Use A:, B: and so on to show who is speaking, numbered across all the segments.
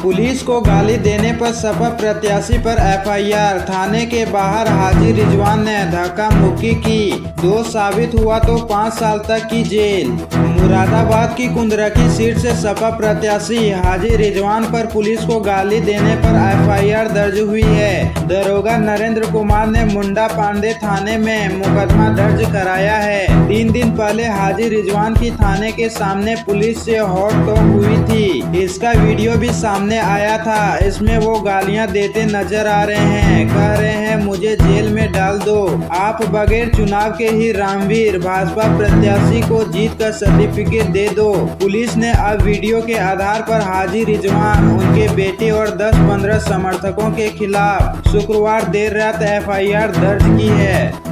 A: Police को गाली देने पर सपा प्रत्याशी पर एफआईआर। थाने के बाहर हाजी रिजवान ने धक्का मुक्की की, दोष साबित हुआ तो 5 साल तक की जेल। मुरादाबाद की कुंदरकी सीट से सपा प्रत्याशी हाजी रिजवान पर पुलिस को गाली देने पर एफआईआर दर्ज हुई है। दरोगा नरेंद्र कुमार ने मुंडा पांडे थाने में मुकदमा दर्ज कराया है। 3 दिन पहले हाजी रिजवान की थाने के सामने पुलिस से हॉट टॉक हुई थी। इसका वीडियो भी सामने आया था। इसमें वो गालियां देते नजर आ रहे हैं, कह रहे हैं मुझे जेल में डाल दो, आप बगैर चुनाव के ही रामवीर भाजपा प्रत्याशी को जीत का सर्टिफिकेट दे दो। पुलिस ने अब वीडियो के आधार पर हाजी रिजवान, उनके बेटे और 10-15 समर्थकों के खिलाफ शुक्रवार देर रात एफआईआर दर्ज की है।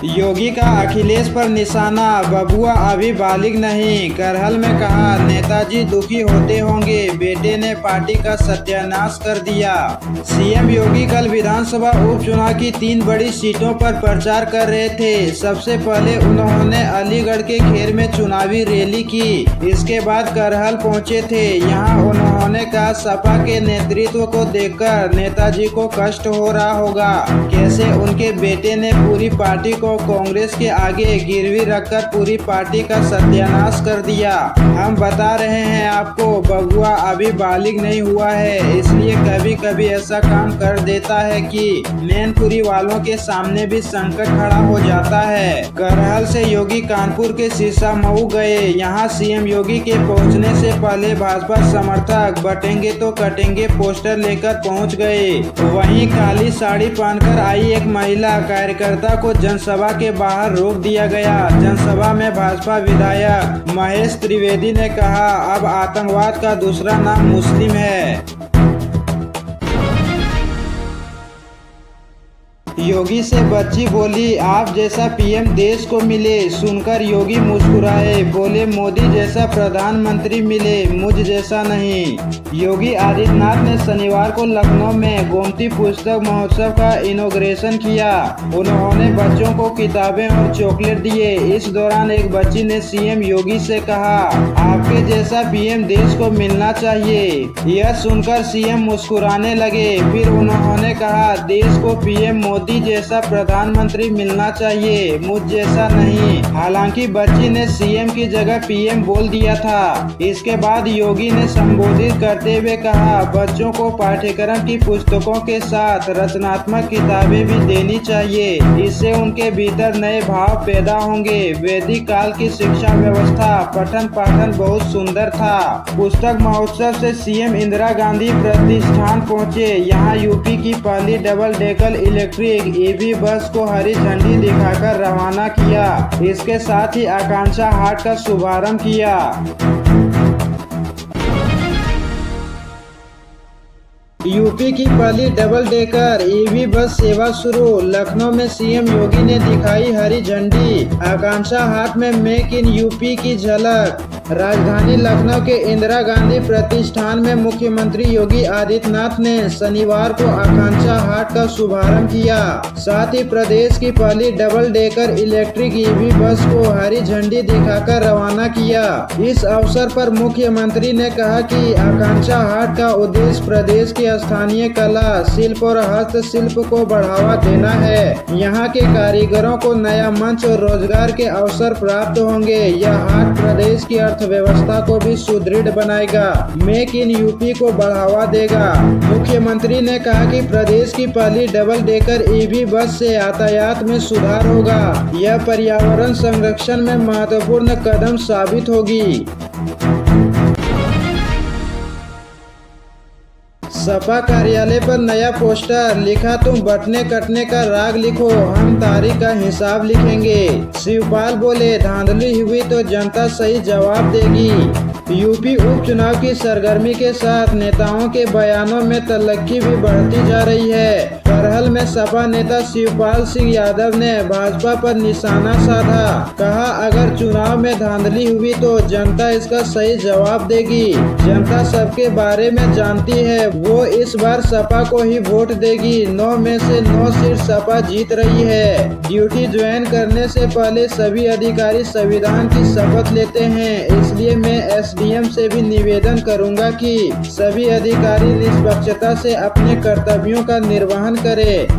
A: योगी का अखिलेश पर निशाना, बबुआ अभी बालिग नहीं। करहल में कहा नेताजी दुखी होते होंगे, बेटे ने पार्टी का सत्यानाश कर दिया। सीएम योगी कल विधानसभा उपचुनाव की 3 बड़ी सीटों पर प्रचार कर रहे थे। सबसे पहले उन्होंने अलीगढ़ के खेर में चुनावी रैली की, इसके बाद करहल पहुंचे थे। यहाँ उन्होंने कहा सपा के नेतृत्व को देखकर नेताजी को कष्ट हो रहा होगा, कैसे उनके बेटे ने पूरी पार्टी को कांग्रेस के आगे गिरवी रखकर पूरी पार्टी का सत्यानाश कर दिया। हम बता रहे हैं आपको, बबुआ अभी बालिग नहीं हुआ है, इसलिए कभी कभी ऐसा काम कर देता है कि मैनपुरी वालों के सामने भी संकट खड़ा हो जाता है। करहल से योगी कानपुर के सीसा मऊ गए। यहाँ सीएम योगी के पहुँचने से पहले भाजपा समर्थक बटेंगे तो कटेंगे पोस्टर लेकर पहुँच गए। वहीं काली साड़ी पहनकर आई एक महिला कार्यकर्ता को जनसभा के बाहर रोक दिया गया। जनसभा में भाजपा विधायक महेश त्रिवेदी ने कहा अब आतंकवाद का दूसरा नाम मुस्लिम है। योगी से बच्ची बोली आप जैसा पीएम देश को मिले, सुनकर योगी मुस्कुराए, बोले मोदी जैसा प्रधानमंत्री मिले, मुझ जैसा नहीं। योगी आदित्यनाथ ने शनिवार को लखनऊ में गोमती पुस्तक महोत्सव का इनॉग्रेशन किया। उन्होंने बच्चों को किताबें और चॉकलेट दिए। इस दौरान एक बच्ची ने सीएम योगी से कहा आपके जैसा पीएम देश को मिलना चाहिए। यह सुनकर सीएम मुस्कुराने लगे। फिर उन्होंने कहा देश को पीएम मोदी जैसा प्रधानमंत्री मिलना चाहिए, मुझ जैसा नहीं। हालांकि बच्ची ने सीएम की जगह पीएम बोल दिया था। इसके बाद योगी ने संबोधित करते हुए कहा बच्चों को पाठ्यक्रम की पुस्तकों के साथ रचनात्मक किताबें भी देनी चाहिए, इससे उनके भीतर नए भाव पैदा होंगे। वैदिक काल की शिक्षा व्यवस्था पठन पाठन बहुत सुंदर था। पुस्तक महोत्सव से सीएम इंदिरा गांधी प्रतिष्ठान पहुँचे। यहाँ यूपी की पहली डबल डेकर इलेक्ट्रिक ईवी बस को हरी झंडी दिखाकर रवाना किया। इसके साथ ही आकांक्षा हाट का शुभारंभ किया। यूपी की पहली डबल डेकर ईवी बस सेवा शुरू। लखनऊ में सीएम योगी ने दिखाई हरी झंडी। आकांक्षा हाट में मेक इन यूपी की झलक। राजधानी लखनऊ के इंदिरा गांधी प्रतिष्ठान में मुख्यमंत्री योगी आदित्यनाथ ने शनिवार को आकांक्षा हाट का शुभारंभ किया। साथ ही प्रदेश की पहली डबल डेकर इलेक्ट्रिक ईवी बस को हरी झंडी दिखाकर रवाना किया। इस अवसर पर मुख्यमंत्री ने कहा कि आकांक्षा हाट का उद्देश्य प्रदेश की स्थानीय कला, शिल्प और हस्तशिल्प को बढ़ावा देना है। यहाँ के कारीगरों को नया मंच और रोजगार के अवसर प्राप्त होंगे। यह हाट प्रदेश की अर्थव्यवस्था को भी सुदृढ़ बनाएगा, मेक इन यूपी को बढ़ावा देगा। मुख्यमंत्री ने कहा कि प्रदेश की पहली डबल डेकर ईवी बस से यातायात में सुधार होगा। यह पर्यावरण संरक्षण में महत्वपूर्ण कदम साबित होगी। सपा कार्यालय पर नया पोस्टर, लिखा तुम बटने कटने का राग लिखो, हम तारीख का हिसाब लिखेंगे। शिवपाल बोले धांधली हुई तो जनता सही जवाब देगी। यूपी उपचुनाव की सरगर्मी के साथ नेताओं के बयानों में तल्लखी भी बढ़ती जा रही है। करहल में सपा नेता शिवपाल सिंह यादव ने भाजपा पर निशाना साधा। कहा, अगर चुनाव में धांधली हुई तो जनता इसका सही जवाब देगी। जनता सबके बारे में जानती है, वो इस बार सपा को ही वोट देगी। 9 में से 9 सीट सपा जीत रही है। ड्यूटी ज्वाइन करने से पहले सभी अधिकारी संविधान की शपथ लेते हैं, इसलिए मैं एसडीएम से भी निवेदन करूंगा कि सभी अधिकारी निष्पक्षता से अपने कर्तव्यों का निर्वहन करें।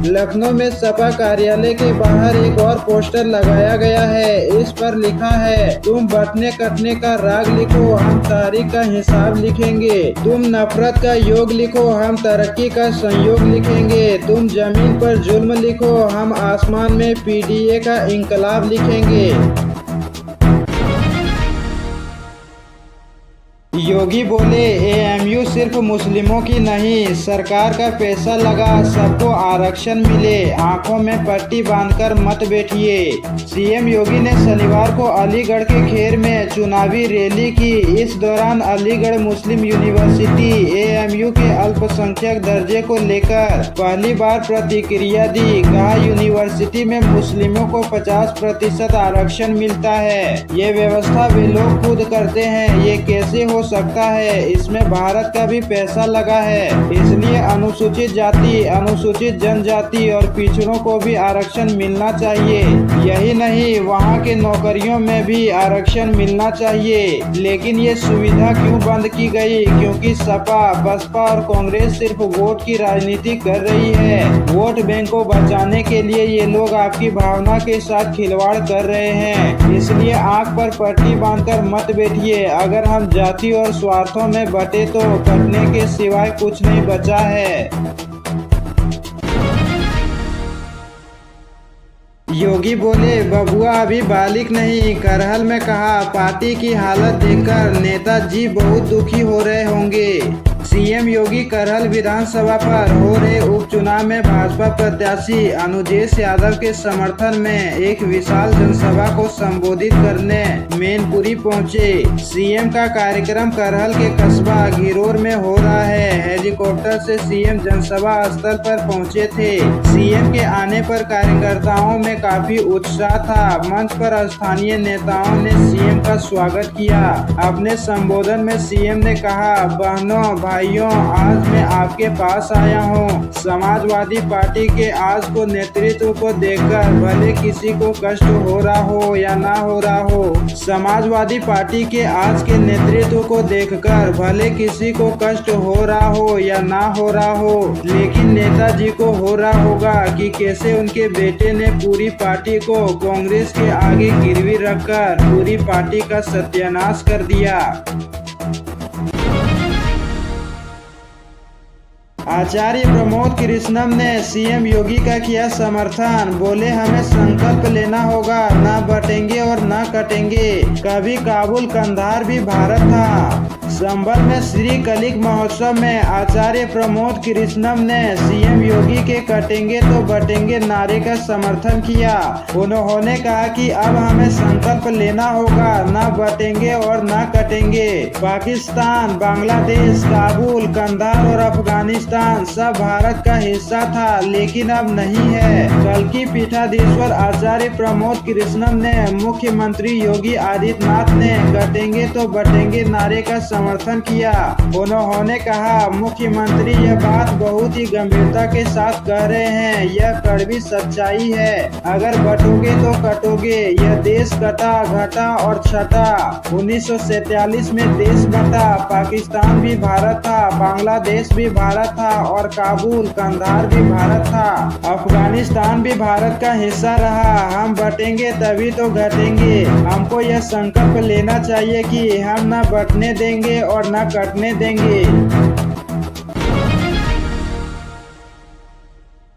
A: लखनऊ में सपा कार्यालय के बाहर एक और पोस्टर लगाया गया है। इस पर लिखा है, तुम बटने कटने का राग लिखो, हम तारीख का हिसाब लिखेंगे। तुम नफरत का योग लिखो, हम तरक्की का संयोग लिखेंगे। तुम जमीन पर जुल्म लिखो, हम आसमान में पीडीए का इंकलाब लिखेंगे। योगी बोले, एएमयू सिर्फ मुस्लिमों की नहीं, सरकार का पैसा लगा, सबको आरक्षण मिले, आंखों में पट्टी बांधकर मत बैठिए। सीएम योगी ने शनिवार को अलीगढ़ के खेर में चुनावी रैली की। इस दौरान अलीगढ़ मुस्लिम यूनिवर्सिटी एएमयू के अल्पसंख्यक दर्जे को लेकर पहली बार प्रतिक्रिया दी। कहा, यूनिवर्सिटी में मुस्लिमों को 50% आरक्षण मिलता है। ये व्यवस्था वे लोग खुद करते हैं, ये कैसे हो सकता है? इसमें भारत का भी पैसा लगा है, इसलिए अनुसूचित जाति, अनुसूचित जनजाति और पिछड़ों को भी आरक्षण मिलना चाहिए। यही नहीं, वहाँ के नौकरियों में भी आरक्षण मिलना चाहिए। लेकिन ये सुविधा क्यों बंद की गई? क्योंकि सपा, बसपा और कांग्रेस सिर्फ वोट की राजनीति कर रही है। वोट बैंक को बचाने के लिए ये लोग आपकी भावना के साथ खिलवाड़ कर रहे हैं। इसलिए आंख पर पट्टी बांधकर मत बैठिए। अगर हम जाति और स्वार्थों में बटे तो कटने के सिवाय कुछ नहीं बचा है। योगी बोले, बबुआ अभी बालिग नहीं। करहल में कहा, पार्टी की हालत देखकर नेताजी बहुत दुखी हो रहे होंगे। सीएम योगी करहल विधानसभा पर हो रहे उपचुनाव में भाजपा प्रत्याशी अनुजेश यादव के समर्थन में एक विशाल जनसभा को संबोधित करने मैनपुरी पहुंचे। सीएम का कार्यक्रम करहल के कस्बा घिरोर में हो रहा है। हेलीकॉप्टर से सीएम जनसभा स्थल पर पहुंचे थे। सीएम के आने पर कार्यकर्ताओं में काफी उत्साह था। मंच पर स्थानीय नेताओं ने सीएम का स्वागत किया। अपने संबोधन में सीएम ने कहा, बहनों भाइयों, आज मैं आपके पास आया हूँ। समाजवादी पार्टी के आज को नेतृत्व को देखकर भले किसी को कष्ट हो रहा हो या ना हो रहा हो, समाजवादी पार्टी के आज के नेतृत्व को देखकर भले किसी को कष्ट हो रहा हो या ना हो रहा हो, लेकिन नेताजी को हो रहा होगा कि कैसे उनके बेटे ने पूरी पार्टी को कांग्रेस के आगे गिरवी रखकर पूरी पार्टी का सत्यानाश कर दिया। आचार्य प्रमोद कृष्णम ने सीएम योगी का किया समर्थन। बोले, हमें संकल्प लेना होगा, ना बटेंगे और ना कटेंगे। कभी काबुल कंधार भी भारत था। संभल में श्री कलिक महोत्सव में आचार्य प्रमोद कृष्णम ने सीएम योगी के कटेंगे तो बटेंगे नारे का समर्थन किया। उन्होंने कहा कि अब हमें संकल्प लेना होगा, ना बटेंगे और ना कटेंगे। पाकिस्तान, बांग्लादेश, काबुल, कंधार और अफगानिस्तान सब भारत का हिस्सा था, लेकिन अब नहीं है। कल की पीठाधीश्वर आचार्य प्रमोद कृष्णम ने मुख्यमंत्री योगी आदित्यनाथ ने कटेंगे तो बटेंगे नारे का समर्थन किया। उन्होंने कहा, मुख्यमंत्री यह बात बहुत ही गंभीरता के साथ कह रहे हैं, यह कड़वी सच्चाई है। अगर बटोगे तो कटोगे। यह देश कटा, घटा और छटा। 1947 में देश बटा। पाकिस्तान भी भारत था, बांग्लादेश भी भारत था और काबुल, कंधार भी भारत था। अफगानिस्तान भी भारत का हिस्सा रहा। हम बटेंगे तभी तो घटेंगे। हमको यह संकल्प लेना चाहिए कि हम न बटने देंगे और न कटने देंगे।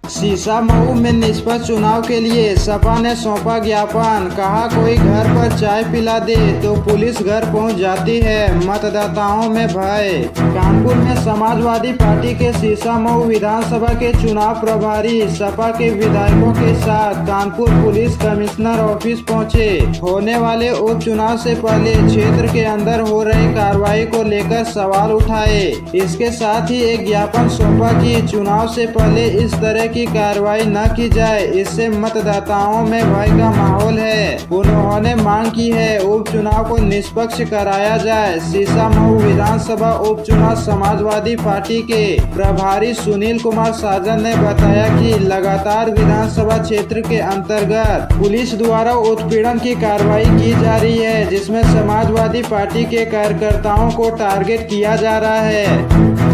A: सीसामऊ में निष्पक्ष चुनाव के लिए सपा ने सौंपा ज्ञापन। कहा, कोई घर पर चाय पिला दे तो पुलिस घर पहुंच जाती है, मतदाताओं में भय। कानपुर में समाजवादी पार्टी के सीसामऊ विधानसभा के चुनाव प्रभारी सपा के विधायकों के साथ कानपुर पुलिस कमिश्नर ऑफिस पहुंचे। होने वाले उपचुनाव से पहले क्षेत्र के अंदर हो रही कार्रवाई को लेकर सवाल उठाए। इसके साथ ही एक ज्ञापन सौंपा कि चुनाव से पहले इस तरह की कार्रवाई न की जाए, इससे मतदाताओं में भय का माहौल है। उन्होंने मांग की है उपचुनाव को निष्पक्ष कराया जाए। शीशामऊ विधानसभा उपचुनाव समाजवादी पार्टी के प्रभारी सुनील कुमार साजन ने बताया कि लगातार विधानसभा क्षेत्र के अंतर्गत पुलिस द्वारा उत्पीड़न की कार्रवाई की जा रही है, जिसमें समाजवादी पार्टी के कार्यकर्ताओं को टारगेट किया जा रहा है।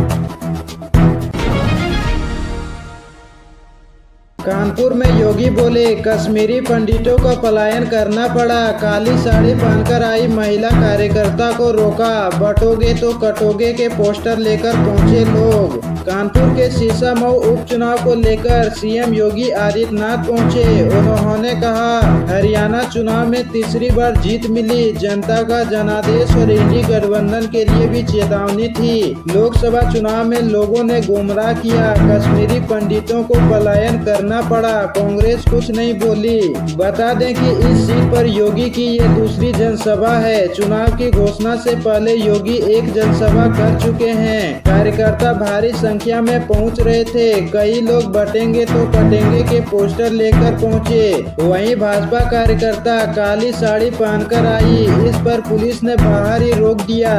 A: कानपुर में योगी बोले, कश्मीरी पंडितों का पलायन करना पड़ा। काली साड़ी पहनकर आई महिला कार्यकर्ता को रोका। बटोगे तो कटोगे के पोस्टर लेकर पहुंचे लोग। कानपुर के शीशामऊ उपचुनाव को लेकर सीएम योगी आदित्यनाथ पहुंचे। उन्होंने कहा, हरियाणा चुनाव में तीसरी बार जीत मिली। जनता का जनादेश और इंडी गठबंधन के लिए भी चेतावनी थी। लोकसभा चुनाव में लोगों ने गुमराह किया। कश्मीरी पंडितों को पलायन करना पड़ा। कांग्रेस कुछ नहीं बोली। बता दें कि इस सीट पर योगी की ये दूसरी जनसभा है। चुनाव की घोषणा से पहले योगी एक जनसभा कर चुके हैं। कार्यकर्ता भारी संख्या में पहुंच रहे थे। कई लोग बटेंगे तो कटेंगे के पोस्टर लेकर पहुंचे। वहीं भाजपा कार्यकर्ता काली साड़ी पहनकर आई। इस पर पुलिस ने बाहर ही रोक दिया।